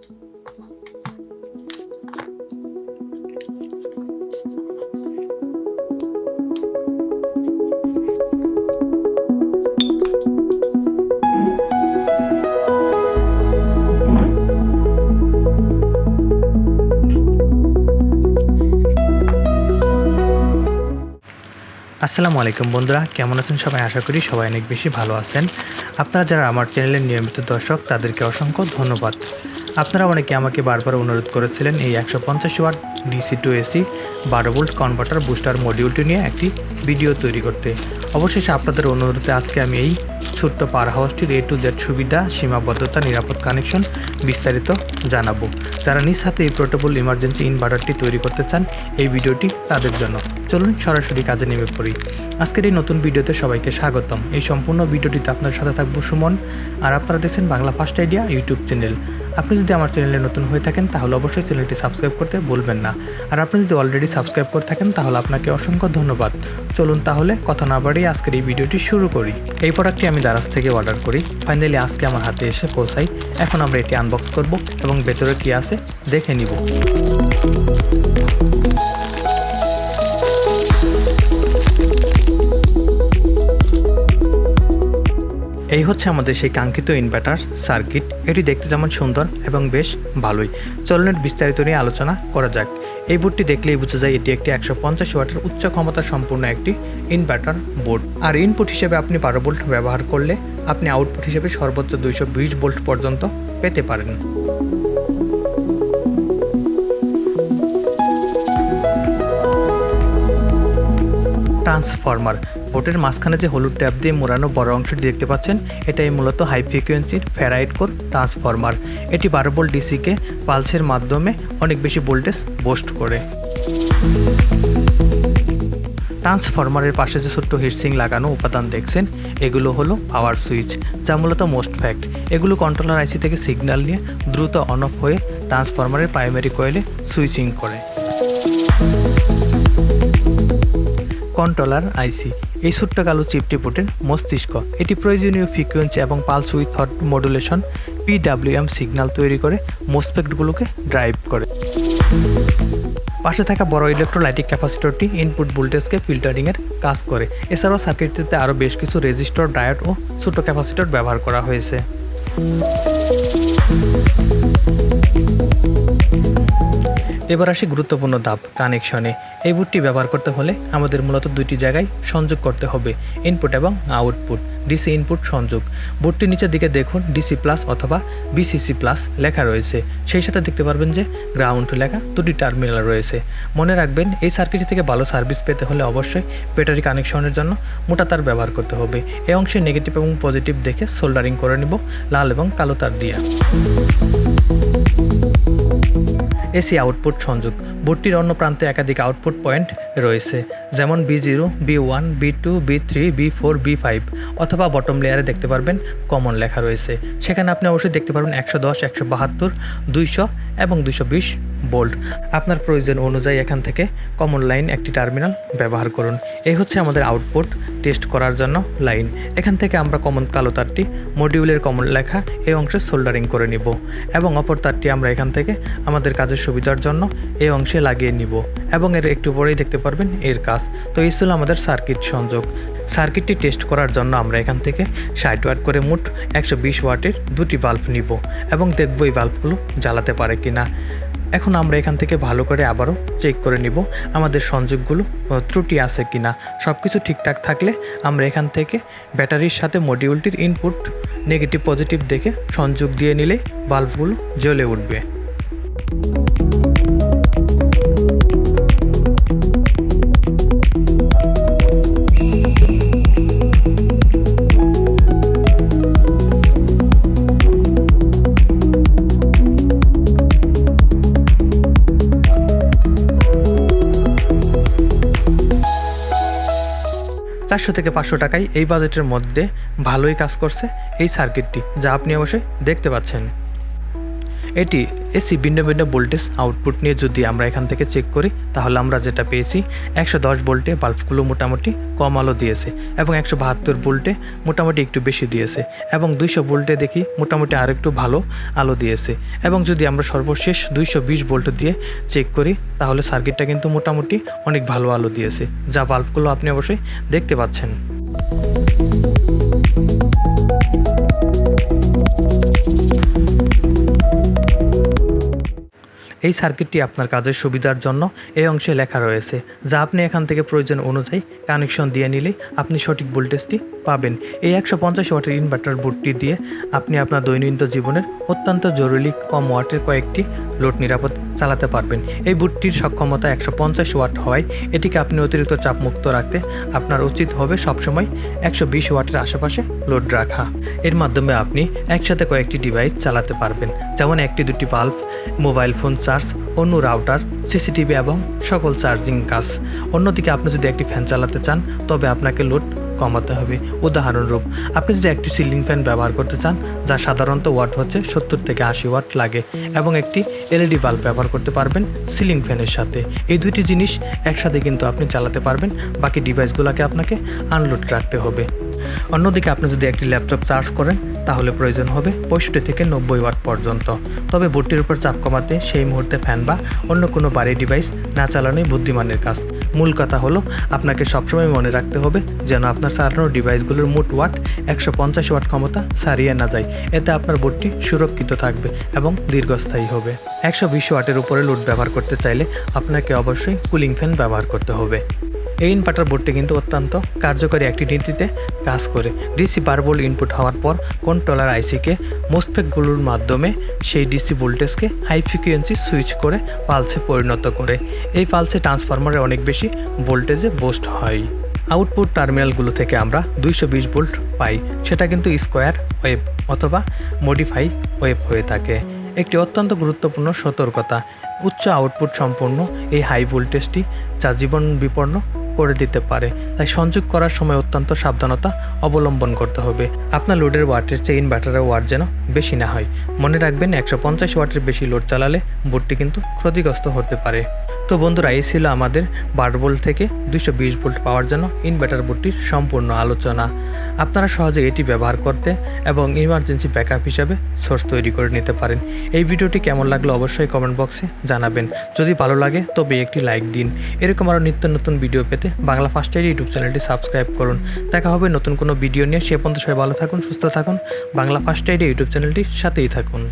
আসসালামু আলাইকুম বন্ধুরা, কেমন আছেন সবাই? আশা করি সবাই অনেক বেশি ভালো আছেন। আপনারা যারা আমার চ্যানেলের নিয়মিত দর্শক, তাদেরকে অসংখ্য ধন্যবাদ। আপনারা অনেকে আমাকে বারবার অনুরোধ করেছিলেন এই 150 watt DC to AC 12 volt converter booster মডিউলটি নিয়ে একটি ভিডিও তৈরি করতে। অবশেষে আপনাদের অনুরোধে আজকে আমি এই ছোট্ট পাওয়ার হাউসটির A to Z সুবিধা, সীমাবদ্ধতা, নিরাপদ কানেকশন বিস্তারিত জানাবো। যারা নিজ হাতে এই পোর্টেবল ইমার্জেন্সি ইনভার্টারটি তৈরি করতে চান, এই ভিডিওটি তাদের জন্য। চলুন সরাসরি কাজে নেমে পড়ি। আজকের এই নতুন ভিডিওতে সবাইকে স্বাগতম। এই সম্পূর্ণ ভিডিওটিতে আপনার সাথে থাকবো সুমন, আর আপনারা দেখছেন Bangla first idea YouTube channel. আপনি যদি আমার চ্যানেলে নতুন হয়ে থাকেন তাহলে অবশ্যই চ্যানেলটি সাবস্ক্রাইব করতে ভুলবেন না, আর আপনি যদি অলরেডি সাবস্ক্রাইব করে থাকেন তাহলে আপনাকে অসংখ্য ধন্যবাদ। চলুন তাহলে কথা না বাড়িয়ে আজকের এই ভিডিওটি শুরু করি। এই প্রোডাক্টটি আমি দারাজ থেকে অর্ডার করি, ফাইনালি আজকে আমার হাতে এসে পৌঁছাই। এখন আমরা এটি আনবক্স করব এবং ভেতরে কী আছে দেখে নিব। এই হচ্ছে আমাদের সেই কাঙ্ক্ষিত ইনভার্টার সার্কিট। এটি দেখতে যেমন সুন্দর এবং বেশ ভালোই। চলুন বিস্তারিত নিয়ে আলোচনা করা যাক। এই বোর্ডটি দেখলেই বোঝা যায় এটি একটি 150 ওয়াটের উচ্চ ক্ষমতা সম্পূর্ণ একটি ইনভার্টার বোর্ড। আর ইনপুট হিসেবে আপনি 12 ভোল্ট ব্যবহার করলে আপনি আউটপুট হিসেবে সর্বোচ্চ 220 ভোল্ট পর্যন্ত পেতে পারেন। ট্রান্সফরমার বোর্ডের মাঝখানে যে হলুদ ট্যাপ দিয়ে মোড়ানো বড় অংশটি দেখতে পাচ্ছেন, এটাই মূলত হাই ফ্রিকোয়েন্সির ফেরাইট কোর ট্রান্সফরমার। এটি 12 ভোল্ট ডিসিকে পালসের মাধ্যমে অনেক বেশি ভোল্টেজ বুস্ট করে। ট্রান্সফরমারের পাশে যে ছোট্ট হিটসিং লাগানো উপাদান দেখছেন, এগুলো হলো পাওয়ার সুইচ, যা মূলত মোস্ট ফ্যাক্ট। এগুলো কন্ট্রোলার আইসি থেকে সিগন্যাল নিয়ে দ্রুত অন অফ হয়ে ট্রান্সফরমারের প্রাইমারি কয়েলে সুইচিং করে। কন্ট্রোলার আইসি এই ছোট্ট কালো চিপটি বোর্ডের মস্তিষ্ক। এটি প্রয়োজনীয় ফ্রিকোয়েন্সি এবং pulse with thought modulation PWM signal তৈরি করে মোসফেটগুলোকে ড্রাইভ করে। পাশে থাকা বড় ইলেকট্রোলাইটিক ক্যাপাসিটরটি ইনপুট ভোল্টেজকে ফিল্টারিংয়ের কাজ করে। এছাড়াও সার্কিটটিতে আরও বেশ কিছু রেজিস্টর, ডায়োড ও ছোট ক্যাপাসিটর ব্যবহার করা হয়েছে। এবার আসি গুরুত্বপূর্ণ ধাপ, কানেকশনে। এই বোর্ডটি ব্যবহার করতে হলে আমাদের মূলত দুইটি জায়গায় সংযোগ করতে হবে, ইনপুট এবং আউটপুট। ডিসি ইনপুট সংযোগ। বোর্ডটির নিচের দিকে দেখুন ডিসি প্লাস অথবা বিসিসি প্লাস লেখা রয়েছে। সেই সাথে দেখতে পারবেন যে গ্রাউন্ড লেখা দুটি টার্মিনাল রয়েছে। মনে রাখবেন, এই সার্কিট থেকে ভালো সার্ভিস পেতে হলে অবশ্যই ব্যাটারি কানেকশনের জন্য মোটা তার ব্যবহার করতে হবে। এই অংশে নেগেটিভ এবং পজিটিভ দেখে সোল্ডারিং করে নিব লাল এবং কালো তার দিয়ে। এসি আউটপুট সংযোগ। বোর্ডটির অন্য প্রান্তে একাধিক আউটপুট পয়েন্ট রয়েছে, যেমন B0, B1, B2, B3, B4, B5, অথবা বটম লেয়ারে দেখতে পারবেন কমন লেখা রয়েছে। সেখানে আপনি অবশ্যই দেখতে পারবেন 110, 172, 200 এবং 220 ভোল্ট। আপনার প্রয়োজন অনুযায়ী এখান থেকে কমন লাইন একটি টার্মিনাল ব্যবহার করুন। এই হচ্ছে আমাদের আউটপুট টেস্ট করার জন্য লাইন। এখান থেকে আমরা কমন কালো তারটি মডিউলের কমন লেখা এই অংশে সোল্ডারিং করে নিব এবং অপর তারটি আমরা এখান থেকে আমাদের কাজের সুবিধার জন্য এই অংশে লাগিয়ে নিব এবং এর একটু পরেই দেখতে পারবেন এর কাজ। তো এই ছিল আমাদের সার্কিট সংযোগ। সার্কিটটি টেস্ট করার জন্য আমরা এখান থেকে 60 ওয়াট করে মোট 120 ওয়াটের দুটি বাল্ব নিব এবং দেখব এই বাল্বগুলো জ্বালাতে পারে কিনা। এখন আমরা এখান থেকে ভালো করে আবারও চেক করে নিব আমাদের সংযোগগুলো ত্রুটি আছে কিনা। সব কিছু ঠিকঠাক থাকলে আমরা এখান থেকে ব্যাটারির সাথে মডিউলটির ইনপুট নেগেটিভ পজিটিভ দেখে সংযোগ দিয়ে নিলে বাল্বগুলো জ্বলে উঠবে। 400 থেকে 500 টাকায় এই বাজেটের মধ্যে ভালোই কাজ করছে এই সার্কিটটি, যা আপনি অবশ্যই দেখতে পাচ্ছেন। এটি এসি ভিন্ন ভিন্ন ভোল্টেজ আউটপুট নিয়ে যদি আমরা এখান থেকে চেক করি তাহলে আমরা যেটা পেয়েছি 110 ভোল্টে বাল্বগুলো মোটামুটি কম আলো দিয়েছে এবং 172 ভোল্টে মোটামুটি একটু বেশি দিয়েছে এবং 200 ভোল্টে দেখি মোটামুটি আর একটু ভালো আলো দিয়েছে এবং যদি আমরা সর্বশেষ 220 ভোল্ট দিয়ে চেক করি তাহলে সার্কিটটা কিন্তু মোটামুটি অনেক ভালো আলো দিয়েছে, যা বাল্বগুলো আপনি অবশ্যই দেখতে পাচ্ছেন। এই সার্কিটটি আপনার কাজের সুবিধার জন্য এই অংশে লেখা রয়েছে, যা আপনি এখান থেকে প্রয়োজন অনুযায়ী কানেকশন দিয়ে নিলেই আপনি সঠিক ভোল্টেজটি পাবেন। এই 150 ওয়াটের ইনভার্টার বোর্ডটি দিয়ে আপনি আপনার দৈনন্দিন জীবনের অত্যন্ত জরুরি কম ওয়াটের কয়েকটি লোড নিরাপদ চালাতে পারবেন। এই বোর্ডটির সক্ষমতা 150 ওয়াট হওয়ায় এটিকে আপনি অতিরিক্ত চাপমুক্ত রাখতে আপনার উচিত হবে সবসময় 120 ওয়াটের আশেপাশে লোড রাখা। এর মাধ্যমে আপনি একসাথে কয়েকটি ডিভাইস চালাতে পারবেন, যেমন একটি দুটি বাল্ব, মোবাইল ফোন চার্জ, অন্য রাউটার, সিসিটিভি এবং সকল চার্জিং কাজ। অন্যদিকে আপনি যদি একটি ফ্যান চালাতে চান তবে আপনাকে লোড কমাতে হবে। উদাহরণরূপ আপনি যদি একটি সিলিং ফ্যান ব্যবহার করতে চান যা সাধারণত ওয়াট হচ্ছে 70 থেকে 80 ওয়াট লাগে এবং একটি এলইডি বাল্ব ব্যবহার করতে পারবেন সিলিং ফ্যানের সাথে। এই দুইটি জিনিস একসাথে কিন্তু আপনি চালাতে পারবেন, বাকি ডিভাইসগুলোকে আপনাকে আনলোড রাখতে হবে। অন্যদিকে আপনি যদি একটি ল্যাপটপ চার্জ করেন তাহলে প্রয়োজন হবে 65 থেকে 90 ওয়াট পর্যন্ত। তবে বোর্ডটির উপর চাপ কমাতে সেই মুহূর্তে ফ্যান বা অন্য কোনো ভারী ডিভাইস না চালানোই বুদ্ধিমানের কাজ। মূল কথা হলো আপনাকে সবসময় মনে রাখতে হবে যেন আপনার চালানো ডিভাইসগুলোর মোট ওয়াট 150 ওয়াট ক্ষমতা ছাড়িয়ে না যায়। এতে আপনার বোর্ডটি সুরক্ষিত থাকবে এবং দীর্ঘস্থায়ী হবে। 120 ওয়াটের উপরে লোড ব্যবহার করতে চাইলে আপনাকে অবশ্যই কুলিং ফ্যান ব্যবহার করতে হবে। এই ইনভার্টার বোর্ডটি কিন্তু অত্যন্ত কার্যকরী একটি নীতিতে কাজ করে। ডিসি বারবোল্ট ইনপুট হওয়ার পর কন্ট্রোলার আইসিকে মোসফেটগুলোর মাধ্যমে সেই ডিসি ভোল্টেজকে হাই ফ্রিকোয়েন্সি সুইচ করে পালসে পরিণত করে। এই পালসে ট্রান্সফরমারে অনেক বেশি ভোল্টেজে বুস্ট হয়। আউটপুট টার্মিনালগুলো থেকে আমরা 220 ভোল্ট পাই, সেটা কিন্তু স্কোয়ার ওয়েভ অথবা মডিফাই ওয়েভ হয়ে থাকে। একটি অত্যন্ত গুরুত্বপূর্ণ সতর্কতা, উচ্চ আউটপুট সম্পন্ন এই হাই ভোল্টেজটি যা জীবন বিপন্ন করে দিতে পারে, তাই সংযোগ করার সময় অত্যন্ত সাবধানতা অবলম্বন করতে হবে। আপনার লোডের ওয়াটের চেয়ে ইনভার্টারের ওয়াট যেন বেশি না হয়। মনে রাখবেন 150 ওয়াটের বেশি লোড চালালে বোর্ডটি কিন্তু ক্ষতিগ্রস্ত হতে পারে। তো বন্ধুরা, এই ছিল আমাদের 12 ভোল্ট থেকে 220 ভোল্ট পাওয়ার জন্য ইনভার্টার বোর্ডটির সম্পূর্ণ আলোচনা। আপনারা সহজে এটি ব্যবহার করতে এবং ইমার্জেন্সি ব্যাকআপ হিসাবে সোর্স তৈরি করে নিতে পারেন। এই ভিডিওটি কেমন লাগলো অবশ্যই কমেন্ট বক্সে জানাবেন। যদি ভালো লাগে তবে একটি লাইক দিন। এরকম আরও নিত্য নতুন ভিডিও পেতে বাংলা ফার্স্ট এড ইউটিউব চ্যানেলটি সাবস্ক্রাইব করুন। দেখা হবে নতুন কোনো ভিডিও নিয়ে। সে পর্যন্ত সবাই ভালো থাকুন, সুস্থ থাকুন। বাংলা ফার্স্ট এড ইউটিউব চ্যানেলটির সাথেই থাকুন।